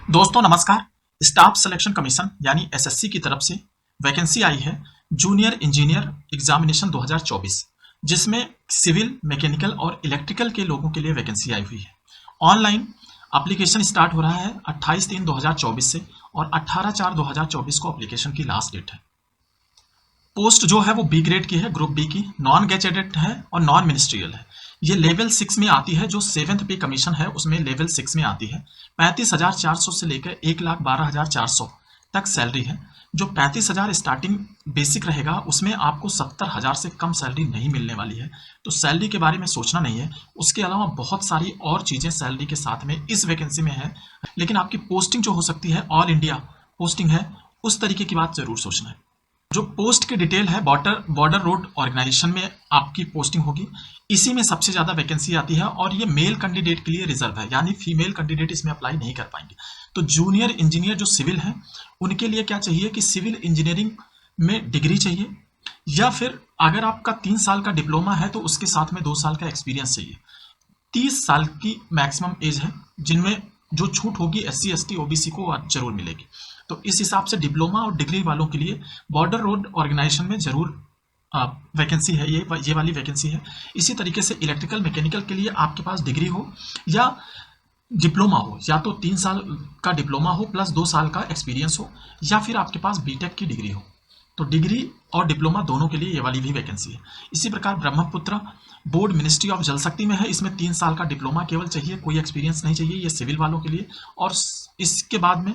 दोस्तों नमस्कार। Staff selection commission यानी एसएससी की तरफ से वैकेंसी आई है जूनियर इंजीनियर एग्जामिनेशन 2024, जिसमें सिविल, मैकेनिकल और इलेक्ट्रिकल के लोगों के लिए वैकेंसी आई हुई है। ऑनलाइन एप्लीकेशन स्टार्ट हो रहा है 28/3/2024 से और 18/4/2024 को एप्लीकेशन की लास्ट डेट है। पोस्ट जो है वो बी ग्रेड की है, ग्रुप बी की, नॉन गैजेटेड है और नॉन मिनिस्ट्रियल है। ये लेवल 6 में आती है, जो 7th पे कमीशन है उसमें लेवल 6 में आती है। 35,400 से लेकर 1,12,400 तक सैलरी है। जो 35,000 स्टार्टिंग बेसिक रहेगा उसमें आपको 70,000 से कम सैलरी नहीं मिलने वाली है, तो सैलरी के बारे में सोचना नहीं है। उसके अलावा बहुत सारी और चीज़ें सैलरी के साथ में इस वैकेंसी में है, लेकिन आपकी पोस्टिंग जो हो सकती है ऑल इंडिया पोस्टिंग है, उस तरीके की बात जरूर सोचना है। जो पोस्ट की डिटेल है, बॉर्डर रोड ऑर्गेनाइजेशन में आपकी पोस्टिंग होगी। इसी में सबसे ज्यादा वैकेंसी आती है और ये मेल कैंडिडेट के लिए रिजर्व है, यानी फीमेल कैंडिडेट इसमें अप्लाई नहीं कर पाएंगे। तो जूनियर इंजीनियर जो सिविल है उनके लिए क्या चाहिए कि सिविल इंजीनियरिंग में डिग्री चाहिए, या फिर अगर आपका 3 साल का डिप्लोमा है तो उसके साथ में 2 साल का एक्सपीरियंस चाहिए। 30 साल की मैक्सिमम एज है, जिनमें जो छूट होगी SC ST OBC को जरूर मिलेगी। तो इस हिसाब से डिप्लोमा और डिग्री वालों के लिए बॉर्डर रोड ऑर्गेनाइजेशन में जरूर वैकेंसी है, ये वाली वैकेंसी है। इसी तरीके से इलेक्ट्रिकल मैकेनिकल के लिए आपके पास डिग्री हो या डिप्लोमा हो, या तो 3 साल का डिप्लोमा हो प्लस 2 साल का एक्सपीरियंस हो, या फिर आपके पास बीटेक की डिग्री हो। तो डिग्री और डिप्लोमा दोनों के लिए ये वाली भी वैकेंसी है। इसी प्रकार ब्रह्मपुत्र बोर्ड मिनिस्ट्री ऑफ जल शक्ति में है, इसमें 3 साल का डिप्लोमा केवल चाहिए, कोई एक्सपीरियंस नहीं चाहिए, ये सिविल वालों के लिए। और इसके बाद में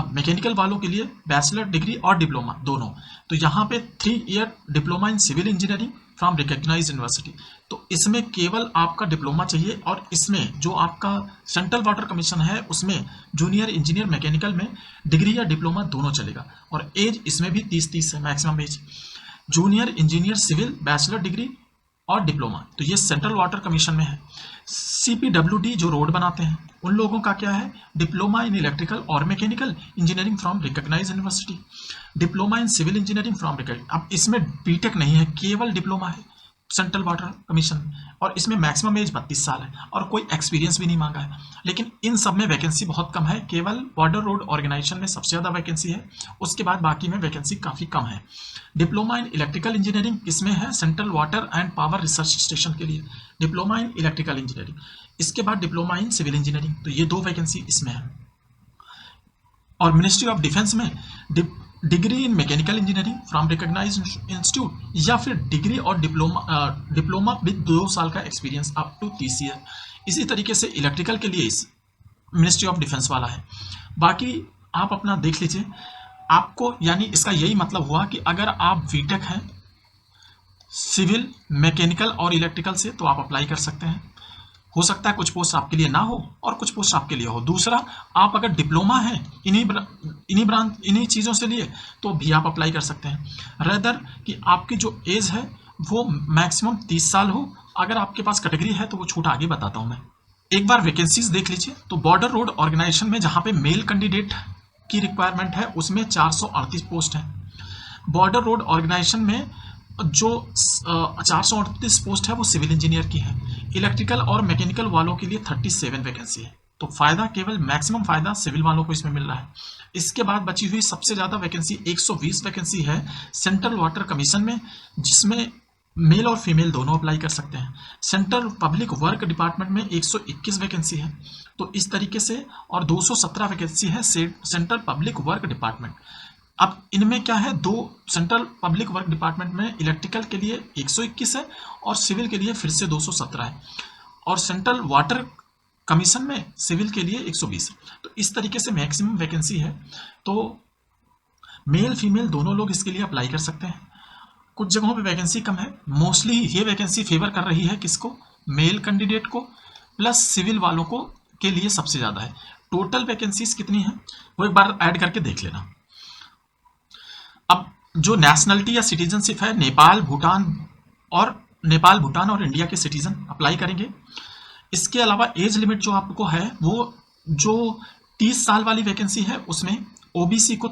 मैकेनिकल वालों के लिए बैचलर डिग्री और डिप्लोमा दोनों। तो यहाँ पे 3 year diploma in civil engineering from recognize university. तो इसमें केवल आपका डिप्लोमा चाहिए, और इसमें जो आपका सेंट्रल वाटर कमीशन है उसमें जूनियर इंजीनियर मैकेनिकल में डिग्री या डिप्लोमा दोनों चलेगा। और एज इसमें भी 30 है maximum age. Junior engineer civil bachelor degree और डिप्लोमा, तो ये सेंट्रल वाटर कमीशन में है। CPWD जो रोड बनाते हैं उन लोगों का क्या है, डिप्लोमा इन इलेक्ट्रिकल और mechanical engineering from recognize university, diploma in civil engineering from recognize. अब इसमें बीटेक नहीं है, केवल डिप्लोमा है सेंट्रल वाटर कमीशन, और इसमें मैक्सिमम एज 32 साल है और कोई एक्सपीरियंस भी नहीं मांगा है। लेकिन इन सब में वैकेंसी बहुत कम है, केवल बॉर्डर रोड ऑर्गेनाइजेशन में सबसे ज़्यादा वैकेंसी है, उसके बाद बाकी में वैकेंसी काफ़ी कम है। डिप्लोमा इन इलेक्ट्रिकल इंजीनियरिंग इसमें है central water and power research station के लिए, डिप्लोमा इन इलेक्ट्रिकल इंजीनियरिंग। इसके बाद डिप्लोमा इन सिविल इंजीनियरिंग, तो ये 2 वैकेंसी इसमें है। और मिनिस्ट्री ऑफ डिफेंस में degree in mechanical engineering from recognize institute, या फिर डिग्री और डिप्लोमा विद 2 साल का एक्सपीरियंस अप टू 30 ईयर। इसी तरीके से इलेक्ट्रिकल के लिए इस मिनिस्ट्री ऑफ डिफेंस वाला है। बाकी आप अपना देख लीजिए। आपको यानी इसका यही मतलब हुआ कि अगर आप बीटेक हैं सिविल, मैकेनिकल और इलेक्ट्रिकल से, तो आप अप्लाई कर सकते हैं। हो सकता है कुछ पोस्ट आपके लिए ना हो और कुछ पोस्ट आपके लिए हो। दूसरा, आप अगर डिप्लोमा है इन्हीं चीज़ों से लिए, तो भी आप अप्लाई कर सकते हैं। रेदर कि आपकी जो एज है वो मैक्सिमम 30 साल हो। अगर आपके पास कैटेगरी है तो वो छूट आगे बताता हूँ मैं। एक बार वैकेंसीज देख लीजिए। तो बॉर्डर रोड ऑर्गेनाइजेशन में जहाँ पे मेल कैंडिडेट की रिक्वायरमेंट है उसमें 438 पोस्ट है। बॉर्डर रोड ऑर्गेनाइजेशन में जो 438 पोस्ट है वो सिविल इंजीनियर की है। इलेक्ट्रिकल और मैकेनिकल वालों के लिए 37 वैकेंसी है। तो फायदा केवल मैक्सिमम फायदा सिविल वालों को इसमें मिल रहा है। इसके बाद बची हुई सबसे ज्यादा वैकेंसी 120 वैकेंसी है सेंट्रल वाटर कमीशन में, जिसमें मेल और फीमेल दोनों अप्लाई कर सकते हैं। सेंट्रल पब्लिक वर्क डिपार्टमेंट में 121 वैकेंसी है। तो इस तरीके से, और 217 वैकेंसी है सेंट्रल पब्लिक वर्क डिपार्टमेंट। अब इनमें क्या है, 2 सेंट्रल पब्लिक वर्क डिपार्टमेंट में इलेक्ट्रिकल के लिए 121 है और सिविल के लिए फिर से 217 है, और सेंट्रल वाटर कमीशन में सिविल के लिए 120 है। तो इस तरीके से मैक्सिमम वैकेंसी है। तो मेल फीमेल दोनों लोग इसके लिए अप्लाई कर सकते हैं। कुछ जगहों पे वैकेंसी कम है। मोस्टली ये वैकेंसी फेवर कर रही है किसको, मेल कैंडिडेट को, प्लस सिविल वालों को के लिए सबसे ज़्यादा है। टोटल वैकेंसीज कितनी है वो एक बार ऐड करके देख लेना। अब जो नेशनलिटी या सिटीजनशिप है, नेपाल भूटान और इंडिया के सिटीजन अप्लाई करेंगे। इसके अलावा एज लिमिट जो आपको है वो जो 30 साल वाली वैकेंसी है उसमें ओबीसी को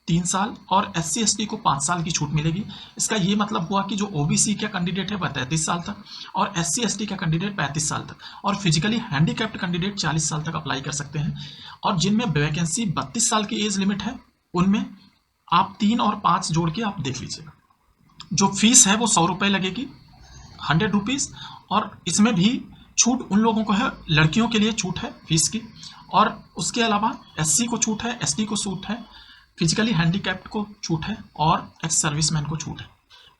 3 साल और SC ST को 5 साल की छूट मिलेगी। इसका ये मतलब हुआ कि जो OBC का कैंडिडेट है वह 33 साल तक और SC ST का कैंडिडेट 35 साल तक और फिजिकली हैंडीकैप्ड कैंडिडेट 40 साल तक अप्लाई कर सकते हैं। और जिनमें वैकेंसी 32 साल की एज लिमिट है उनमें आप 3 और 5 जोड़ के आप देख लीजिएगा। जो फीस है वो 100 रुपये लगेगी, 100 रुपीज़। और इसमें भी छूट उन लोगों को है, लड़कियों के लिए छूट है फीस की, और उसके अलावा SC को छूट है, ST को छूट है, फिजिकली हैंडीकैप्ड को छूट है और एक्स सर्विसमैन को छूट है।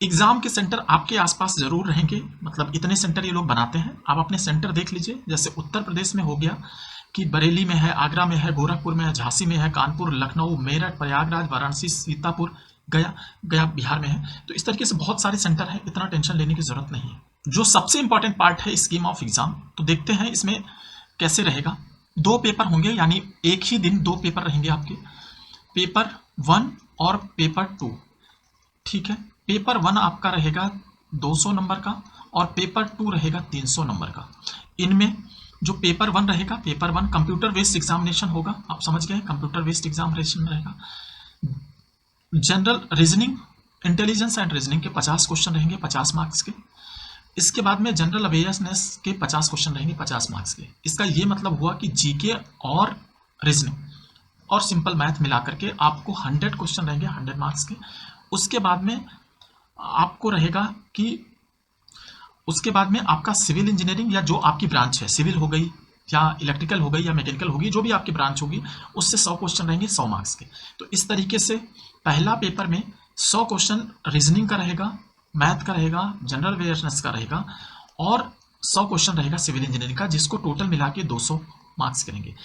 एग्जाम के सेंटर आपके आसपास जरूर रहेंगे, मतलब इतने सेंटर ये लोग बनाते हैं। आप अपने सेंटर देख लीजिए, जैसे उत्तर प्रदेश में हो गया कि बरेली में है, आगरा में है, गोरखपुर में है, झांसी में है, कानपुर, लखनऊ, मेरठ, प्रयागराज, वाराणसी, सीतापुर, गया बिहार में है। तो इस तरीके से बहुत सारे सेंटर हैं, इतना टेंशन लेने की जरूरत नहीं है। जो सबसे इंपॉर्टेंट पार्ट है स्कीम ऑफ एग्जाम, तो देखते हैं इसमें कैसे रहेगा। 2 पेपर होंगे, यानी एक ही दिन 2 पेपर रहेंगे आपके, पेपर 1 और पेपर 2। ठीक है, पेपर 1 आपका रहेगा 200 नंबर का और पेपर 2 रहेगा 300 नंबर का। इनमें जो पेपर 1 रहेगा, पेपर 1 कंप्यूटर बेस्ड एग्जामिनेशन होगा, आप समझ गए, कंप्यूटर बेस्ड एग्जामिनेशन रहेगा। General reasoning, intelligence and reasoning के 50 क्वेश्चन रहेंगे 50 मार्क्स के। इसके बाद में जनरल अवेयरनेस के 50 क्वेश्चन रहेंगे 50 मार्क्स के। इसका ये मतलब हुआ कि जीके और रीजनिंग और सिंपल मैथ मिला करके आपको 100 क्वेश्चन रहेंगे 100 मार्क्स के। उसके बाद में आपको रहेगा कि उसके बाद में आपका सिविल इंजीनियरिंग या जो आपकी ब्रांच है, सिविल हो गई या इलेक्ट्रिकल हो गई या मैकेनिकल होगी, जो भी आपकी ब्रांच होगी, उससे 100 क्वेश्चन रहेंगे 100 मार्क्स के। तो इस तरीके से पहला पेपर में 100 क्वेश्चन रीजनिंग का रहेगा, मैथ का रहेगा, जनरल अवेयरनेस का रहेगा और 100 क्वेश्चन रहेगा सिविल इंजीनियरिंग का, जिसको टोटल मिला के 200 मार्क्स करेंगे।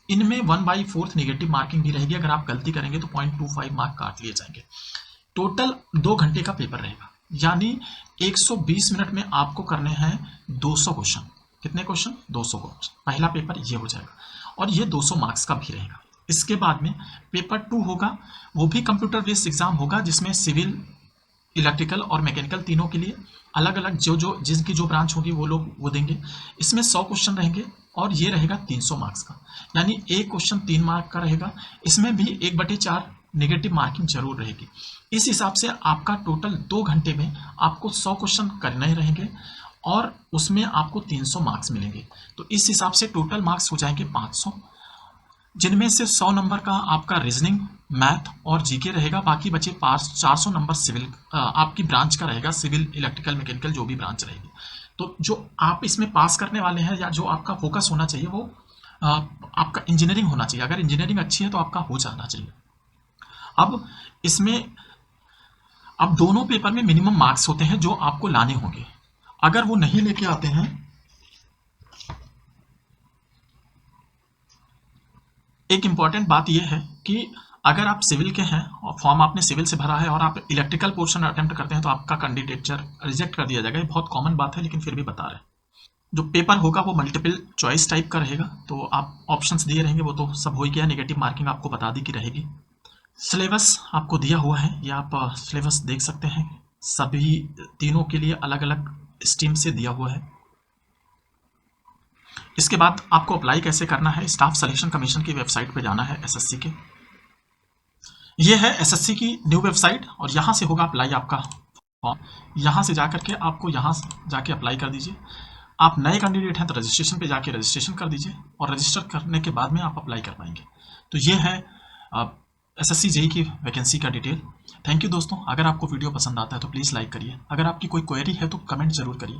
इनमें 1/4 नेगेटिव मार्किंग भी रहेगी, अगर आप गलती करेंगे तो 0.25 मार्क काट लिए जाएंगे। टोटल 2 घंटे का पेपर रहेगा, यानी 120 मिनट में आपको करने हैं 200 क्वेश्चन। कितने क्वेश्चन? 200 क्वेश्चन। पहला पेपर ये हो जाएगा और ये 200 मार्क्स का भी रहेगा। इसके बाद में पेपर 2 होगा, वो भी कंप्यूटर बेस्ड एग्जाम होगा, जिसमें सिविल, इलेक्ट्रिकल और मैकेनिकल तीनों के लिए अलग अलग जो जिनकी जो ब्रांच होगी वो लोग वो देंगे। इसमें 100 क्वेश्चन रहेंगे और ये रहेगा 300 मार्क्स का, यानी एक क्वेश्चन 3 मार्क का रहेगा। इसमें भी 1/4 नेगेटिव मार्किंग जरूर रहेगी। इस हिसाब से आपका टोटल 2 घंटे में आपको 100 क्वेश्चन करने रहेंगे और उसमें आपको 300 मार्क्स मिलेंगे। तो इस हिसाब से टोटल मार्क्स हो जाएंगे 500, जिनमें से 100 नंबर का आपका रीजनिंग, मैथ और जीके रहेगा। बाकी बचे 400 नंबर सिविल आपकी ब्रांच का रहेगा, सिविल, इलेक्ट्रिकल, मैकेनिकल जो भी ब्रांच रहेगी। तो जो आप इसमें पास करने वाले हैं या जो आपका फोकस होना चाहिए वो आपका इंजीनियरिंग होना चाहिए। अगर इंजीनियरिंग अच्छी है तो आपका हो जाना चाहिए। अब इसमें अब दोनों पेपर में मिनिमम मार्क्स होते हैं जो आपको लाने होंगे। अगर वो नहीं लेके आते हैं, एक इंपॉर्टेंट बात यह है कि अगर आप सिविल के हैं और फॉर्म आपने सिविल से भरा है और आप इलेक्ट्रिकल पोर्शन अटेम्प्ट करते हैं तो आपका कैंडिडेचर रिजेक्ट कर दिया जाएगा। ये बहुत कॉमन बात है, लेकिन फिर भी बता रहे हैं। जो पेपर होगा वो मल्टीपल चॉइस टाइप का रहेगा, तो आप ऑप्शंस दिए रहेंगे, वो तो सब हो ही गया। नेगेटिव मार्किंग आपको बता दी कि रहेगी। सिलेबस आपको दिया हुआ है, ये आप सिलेबस देख सकते हैं, सभी तीनों के लिए अलग अलग स्ट्रीम से दिया हुआ है। इसके बाद आपको अप्लाई कैसे करना है, स्टाफ सिलेक्शन कमीशन की वेबसाइट पे जाना है एसएससी के। ये है एसएससी की न्यू वेबसाइट और यहाँ से होगा अप्लाई आपका फॉर्म। यहाँ से जाकर के आपको यहाँ जाके अप्लाई कर दीजिए। आप नए कैंडिडेट हैं तो रजिस्ट्रेशन पे जाके रजिस्ट्रेशन कर दीजिए और रजिस्टर करने के बाद में आप अप्लाई कर पाएंगे। तो ये है एसएससी जेईई की वैकेंसी का डिटेल। थैंक यू दोस्तों। अगर आपको वीडियो पसंद आता है तो प्लीज़ लाइक करिए। अगर आपकी कोई क्वेरी है तो कमेंट जरूर करिए।